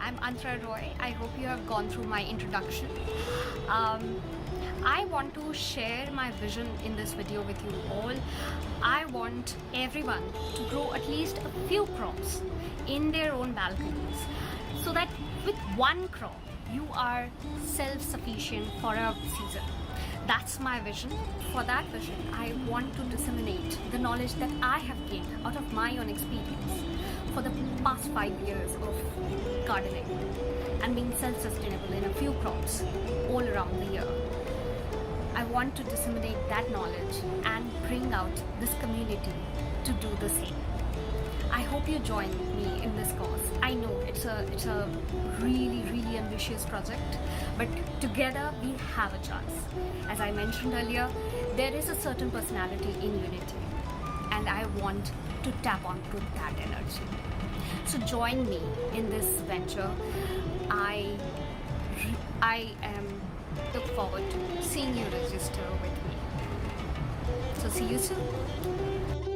I'm Antara Roy. I hope you have gone through my introduction. I want to share my vision in this video with you all. I want everyone to grow at least a few crops in their own balconies so that with one crop you are self-sufficient for a season. That's my vision. For that vision, I want to disseminate the knowledge that I have gained out of my own experience for the past 5 years of gardening and being self-sustainable in a few crops all around the year. I want to disseminate that knowledge and bring out this community to do the same. I hope you join me in this cause. I know it's a really ambitious project, but together we have a chance. As I mentioned earlier, there is a certain personality in Unity, and I want to tap onto that energy. So join me in this venture. I look forward to seeing you register with me. So see you soon.